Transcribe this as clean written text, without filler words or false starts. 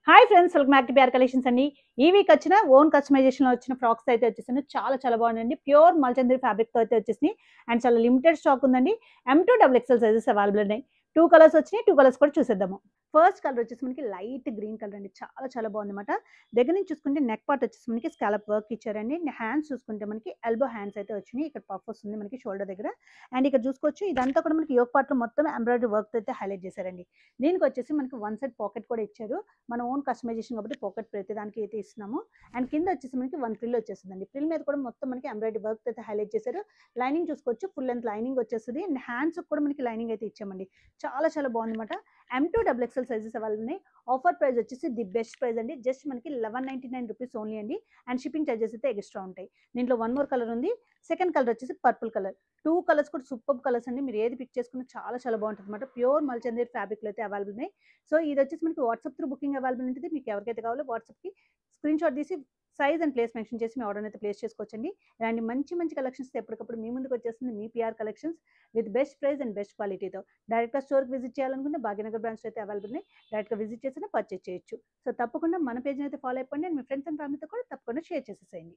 Hi friends, welcome back to PR collections అండి. ఈ week వచ్చిన ఓన్ కస్టమైజేషన్ లో వచ్చిన ఫ్రాక్స్ అయితే వచ్చేసింది. చాలా బాగుందండి. ప్యూర్ మల్చంద్రి ఫ్యాబ్రిక్ తో అయితే వచ్చేసింది అండ్ చాలా లిమిటెడ్ స్టాక్ ఉందండి. M2 XXL సైజెస్ అవైలబుల్ ఉన్నాయి. 2 కలర్స్ వచ్చినాయి. 2 కలర్స్ కూడా చూసేద్దాము. ఫస్ట్ కలర్ వచ్చేసి మనకి లైట్ గ్రీన్ కలర్ అండి. చాలా బాగుంది అనమాట. దగ్గర నుంచి చూసుకుంటే నెక్ పార్ట్ వచ్చేసి మనకి స్కాలప్ వర్క్ ఇచ్చారండి. హ్యాండ్స్ చూసుకుంటే మనకి ఎల్బో హ్యాండ్స్ అయితే వచ్చినాయి. ఇక్కడ పఫ్ వస్తుంది మనకి షోల్డర్ దగ్గర. అండ్ ఇక్కడ చూసుకోవచ్చు ఇదంతా కూడా మనకి యోక్ పార్ట్ లో మొత్తం ఎంబ్రాయిడరీ వర్క్ అయితే హైలైట్ చేశారండి. దీనికి వచ్చేసి మనకి వన్ సైడ్ పాకెట్ కూడా ఇచ్చారు. మన ఓన్ కస్టమైజేషన్ కాబట్టి పాకెట్ ప్రతి దానికి అయితే ఇస్తున్నాము. అండ్ కింద వచ్చేసి మనకి వన్ ఫ్రిల్ వచ్చేసిందండి. ఫ్రిల్ మీద కూడా మొత్తం మనకి ఎంబ్రాయిడరీ వర్క్ అయితే హైలైట్ చేశారు. లైనింగ్ చూసుకోవచ్చు, ఫుల్ లెంత్ లైనింగ్ వచ్చేస్తుంది. అండ్ హ్యాండ్స్ కూడా మనకి లైనింగ్ అయితే ఇచ్చామండి. చాలా బాగుంది అనమాట. M2 XXL సైజెస్ అవైలబుల్ ఉన్నాయి. ఆఫర్ ప్రైస్ వచ్చేసి ది బెస్ట్ ప్రైస్ అండి. జస్ట్ మనకి 1199 రూపీస్ ఓన్లీ అండి. అండ్ షిప్పింగ్ చార్జెస్ అయితే ఎక్స్ట్రా ఉంటాయి. దీంట్లో వన్ మోర్ కలర్ ఉంది. సెకండ్ కలర్ వచ్చేసి పర్పుల్ కలర్. 2 కలర్స్ కూడా సూపర్ కలర్స్ అండి. మీరు ఏది పిక్ చేసుకున్నా చాలా బాగుంటుంది అనమాట. ప్యూర్ మల్చందేర్ ఫ్యాబ్రిక్లో అయితే అవైలబుల్ ఉన్నాయి. సో ఇది వచ్చేసి మనకి వాట్సాప్ త్రూ బుకింగ్ అవైలబుల్ ఉంటుంది. మీకు ఎవరికైతే కావాలో వాట్సాప్కి స్క్రీన్ షాట్ తీసి సైజ్ అండ్ ప్లేస్ మెన్షన్ చేసి మీ ఆర్డర్ అయితే ప్లేస్ చేసుకోవచ్చండి. ఇలాంటి మంచి కలెక్షన్స్ ఎప్పటికప్పుడు మీ ముందుకు వచ్చేస్తుంది మీ PR collections with best price and best క్వాలిటీతో. డైరెక్ట్గా స్టోర్కి విజిట్ చేయాలనుకుంటే భాగ్యనగర్ బ్రాంచ్ అయితే అవైలబుల్ ఉన్నాయి. డైరెక్ట్గా విజిట్ చేసినా పర్చేస్ చేయొచ్చు. సో తప్పకుండా మన పేజ్ని అయితే ఫాలో అయిపోండి. అండ్ మీ ఫ్రెండ్స్ అండ్ ఫ్యామిలీతో కూడా తప్పకుండా షేర్ చేసేసేయండి.